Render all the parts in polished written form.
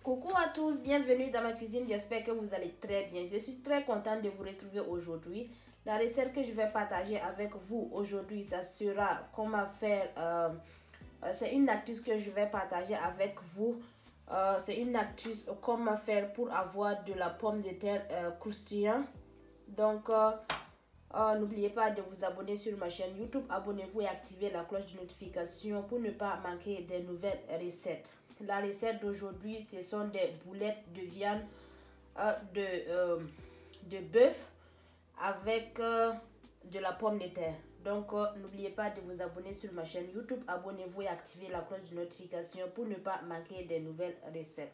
Coucou à tous, bienvenue dans ma cuisine, j'espère que vous allez très bien. Je suis très contente de vous retrouver aujourd'hui. La recette que je vais partager avec vous aujourd'hui, ça sera comment faire, c'est une astuce que je vais partager avec vous. C'est une astuce comment faire pour avoir de la pomme de terre croustillante. Donc, n'oubliez pas de vous abonner sur ma chaîne YouTube, abonnez-vous et activez la cloche de notification pour ne pas manquer des nouvelles recettes. La recette d'aujourd'hui, ce sont des boulettes de viande de bœuf avec de la pomme de terre. Donc, n'oubliez pas de vous abonner sur ma chaîne YouTube, abonnez-vous et activez la cloche de notification pour ne pas manquer des nouvelles recettes.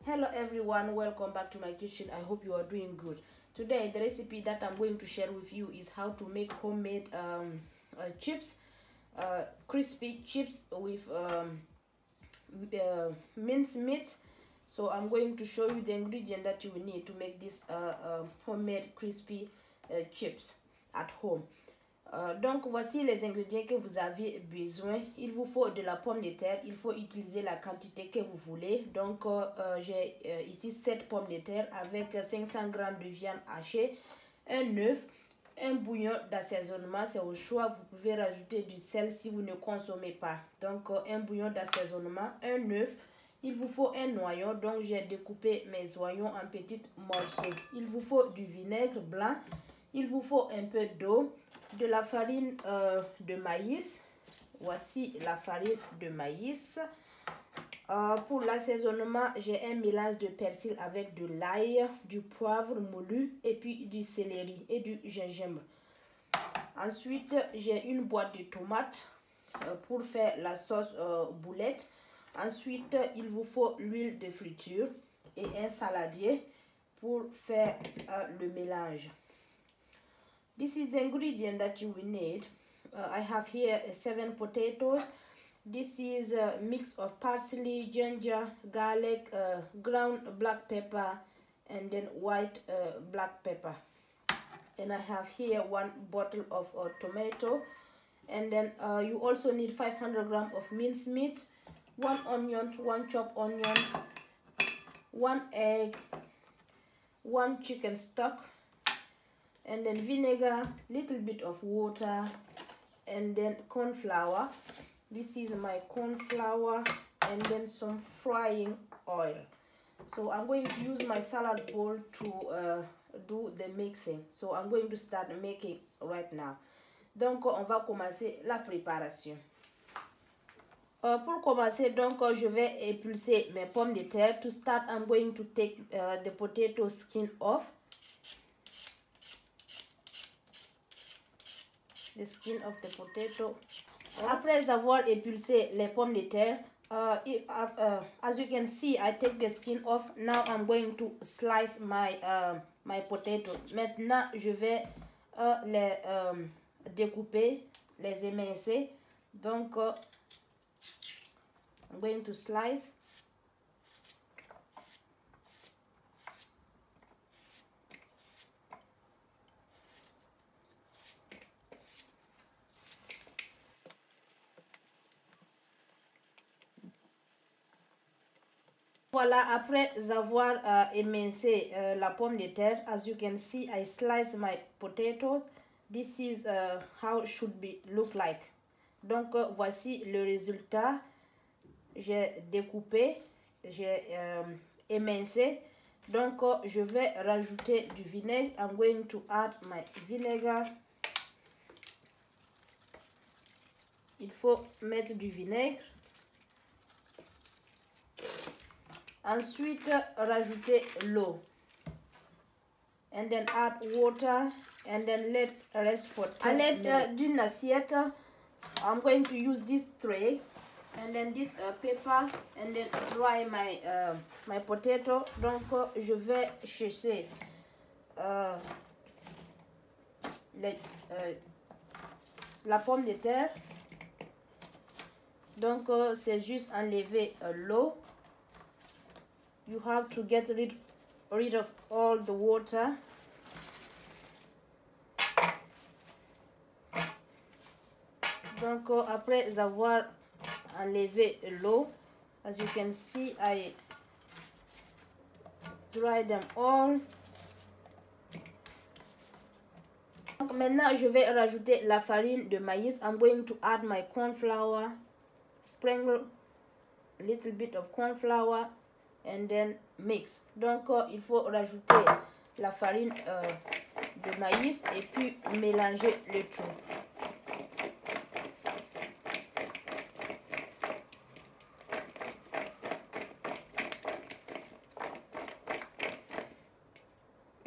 Hello everyone, welcome back to my kitchen. I hope you are doing good. Today the recipe that I'm going to share with you is how to make homemade chips, crispy chips with minced meat. So I'm going to show you the ingredient that you will need to make this homemade crispy chips at home. Donc voici les ingrédients que vous avez besoin. Il vous faut de la pomme de terre. Il faut utiliser la quantité que vous voulez. Donc j'ai ici 7 pommes de terre avec 500 g de viande hachée, un œuf, un bouillon d'assaisonnement, c'est au choix. Vous pouvez rajouter du sel si vous ne consommez pas. Donc un bouillon d'assaisonnement, un œuf. Il vous faut un noyau. Donc j'ai découpé mes oignons en petits morceaux. Il vous faut du vinaigre blanc. Il vous faut un peu d'eau, de la farine de maïs. Voici la farine de maïs. Pour l'assaisonnement, j'ai un mélange de persil avec de l'ail, du poivre moulu et puis du céleri et du gingembre. Ensuite, j'ai une boîte de tomates pour faire la sauce boulette. Ensuite, il vous faut l'huile de friture et un saladier pour faire le mélange. This is the ingredient that you will need. I have here 7 potatoes. This is a mix of parsley, ginger, garlic, ground black pepper, and then white black pepper. And I have here 1 bottle of tomato. And then you also need 500 grams of minced meat, 1 onion, 1 chopped onions, 1 egg, 1 chicken stock, and then vinegar, little bit of water, and then corn flour. This is my corn flour, and then some frying oil. So I'm going to use my salad bowl to do the mixing. So I'm going to start making right now. Donc on va commencer la préparation. Pour commencer, donc je vais épulser mes pommes de terre. To start, I'm going to take the potato skin off. The skin of the potato. Après avoir épulsé les pommes de terre, as you can see, I take the skin off. Now I'm going to slice my my potato. Maintenant, je vais les découper, les émincer. Donc, I'm going to slice. Voilà, après avoir émincé la pomme de terre, as you can see, I slice my potato. This is how it should be look like. Donc, voici le résultat. J'ai découpé, j'ai émincé. Donc, je vais rajouter du vinaigre. I'm going to add my vinegar. Il faut mettre du vinaigre. Ensuite, rajouter l'eau. And then add water. And then let rest for 10 minutes. À l'aide d'une assiette, I'm going to use this tray. And then this paper. And then dry my, my potato. Donc, je vais chercher la pomme de terre. Donc, c'est juste enlever l'eau. You have to get rid of all the water. Donc après avoir enlevé l'eau, as you can see, I dry them all. Donc maintenant je vais rajouter la farine de maïs. I'm going to add my corn flour, sprinkle a little bit of corn flour and then mix. Donc il faut rajouter la farine de maïs et puis mélanger le tout.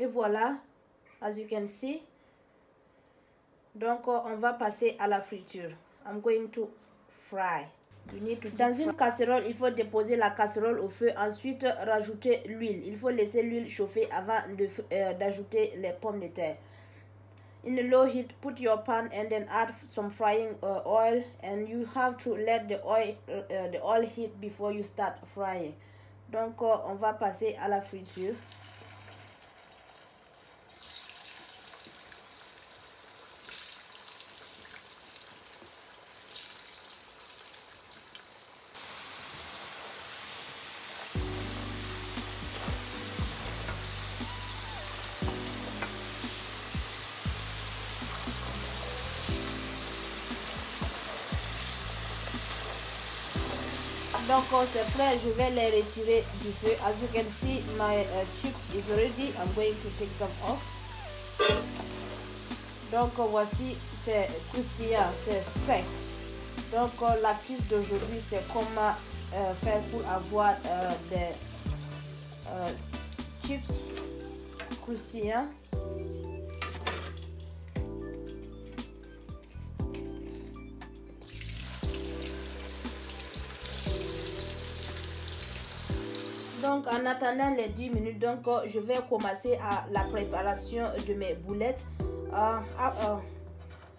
Et voilà, as you can see. Donc on va passer à la friture. I'm going to fry. Dans une casserole, il faut déposer la casserole au feu. Ensuite, rajouter l'huile. Il faut laisser l'huile chauffer avant d'ajouter les pommes de terre. In a low heat, put your pan and then add some frying oil. And you have to let the oil heat before you start frying. Donc, on va passer à la friture. Donc c'est prêt, je vais les retirer du feu. As you can see, my chips is ready. I'm going to take them off. Donc voici, c'est croustillant, c'est sec. Donc l'astuce d'aujourd'hui, c'est comment faire pour avoir des chips croustillants. Donc en attendant les 10 minutes, donc je vais commencer à la préparation de mes boulettes.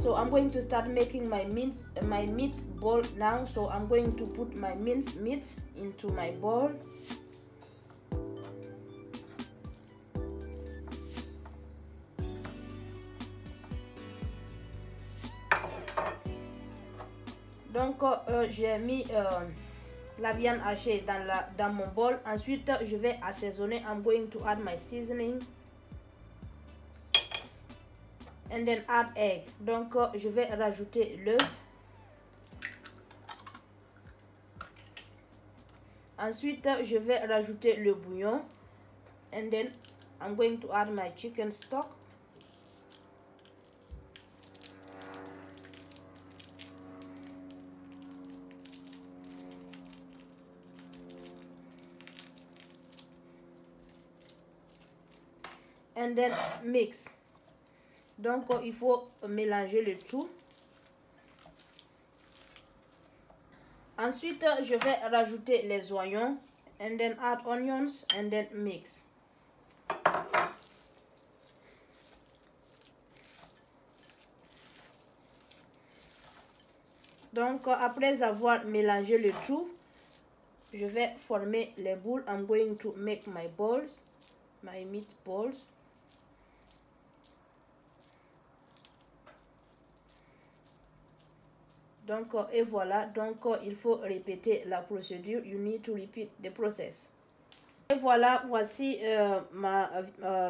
So I'm going to start making my meat bowl now. So I'm going to put my minced meat into my bowl. Donc j'ai mis la viande hachée dans mon bol. Ensuite, je vais assaisonner. I'm going to add my seasoning. And then add egg. Donc, je vais rajouter l'œuf. Ensuite, je vais rajouter le bouillon. And then, I'm going to add my chicken stock. And then mix. Donc il faut mélanger le tout. Ensuite je vais rajouter les oignons and then add onions and then mix. Donc après avoir mélangé le tout, je vais former les boules. I'm going to make my balls, my meat balls. Donc et voilà, donc il faut répéter la procédure. You need to repeat the process. Et voilà, voici ma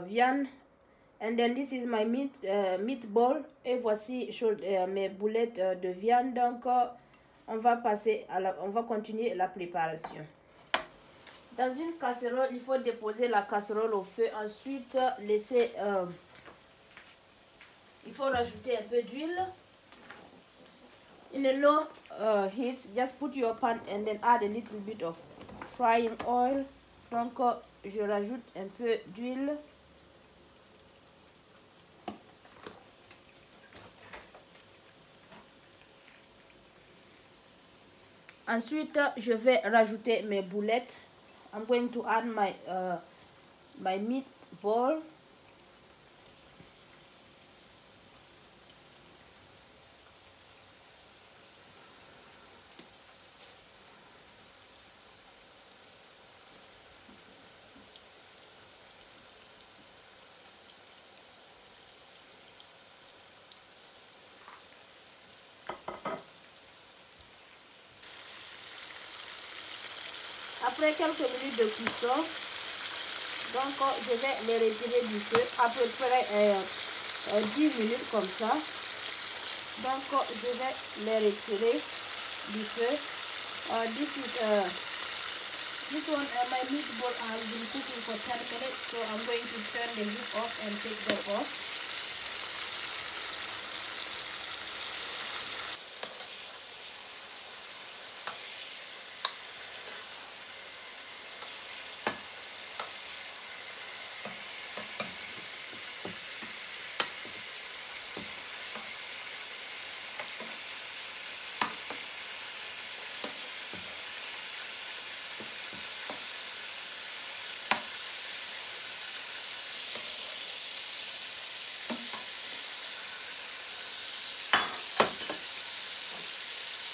viande. And then this is my meatball. Et voici mes boulettes de viande. Donc on va passer on va continuer la préparation. Dans une casserole, il faut déposer la casserole au feu. Ensuite laisser il faut rajouter un peu d'huile. In a low heat, just put your pan and then add a little bit of frying oil. Donc, je rajoute un peu d'huile. Ensuite, je vais rajouter mes boulettes. I'm going to add my meatball. Après quelques minutes de cuisson, Donc je vais les retirer du feu à peu près 10 minutes comme ça. Donc je vais les retirer du feu. This one my meatball has been cooking for 10 minutes, so I'm going to turn the heat off and take them off.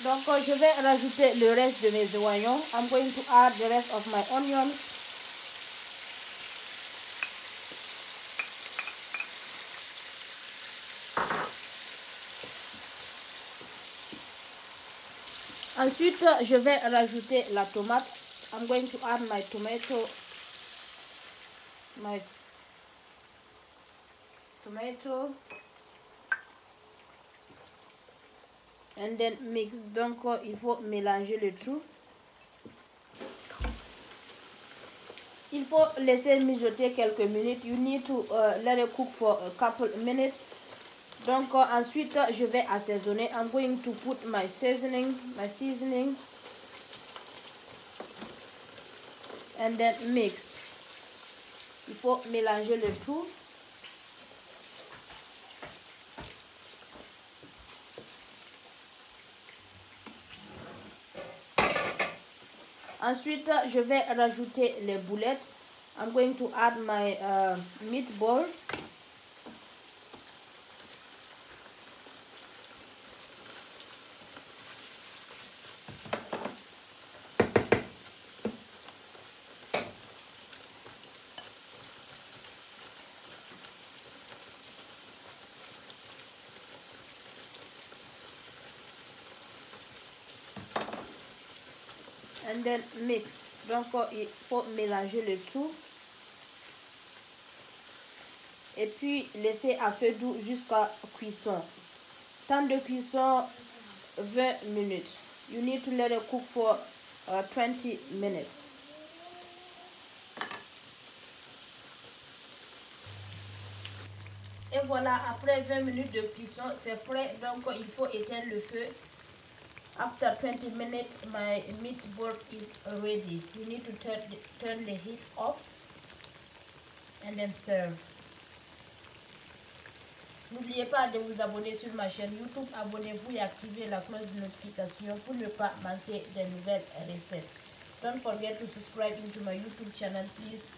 Donc je vais rajouter le reste de mes oignons. I'm going to add the rest of my onions. Ensuite, je vais rajouter la tomate. I'm going to add my tomato. And then mix. Donc il faut mélanger le tout. Il faut laisser mijoter quelques minutes. You need to let it cook for a couple minutes. Donc ensuite je vais assaisonner. I'm going to put my seasoning, and then mix. Il faut mélanger le tout. Ensuite, je vais rajouter les boulettes. I'm going to add my meatball. And then mix. Donc il faut mélanger le tout et puis laisser à feu doux jusqu'à cuisson. Temps de cuisson 20 minutes. You need to let it cook for 20 minutes. Et voilà, après 20 minutes de cuisson, c'est prêt. Donc il faut éteindre le feu. After 20 minutes, my meatball is ready. You need to turn the heat off and then serve. N'oubliez pas de vous abonner sur ma chaîne YouTube. Abonnez-vous et activez la cloche de notification pour ne pas manquer de nouvelles recettes. Don't forget to subscribe into my YouTube channel. Please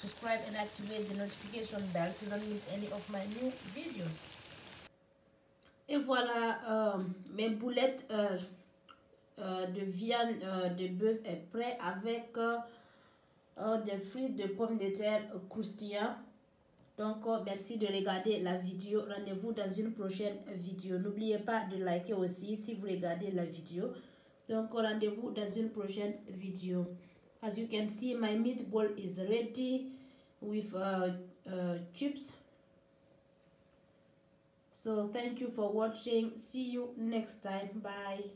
subscribe and activate the notification bell to don't miss any of my new videos. Et voilà, mes boulettes de viande de bœuf est prêt avec des frites de pommes de terre croustillants. Donc merci de regarder la vidéo. Rendez-vous dans une prochaine vidéo. N'oubliez pas de liker aussi si vous regardez la vidéo. Donc rendez-vous dans une prochaine vidéo. As you can see, my meatball is ready with chips. So thank you for watching. See you next time. Bye.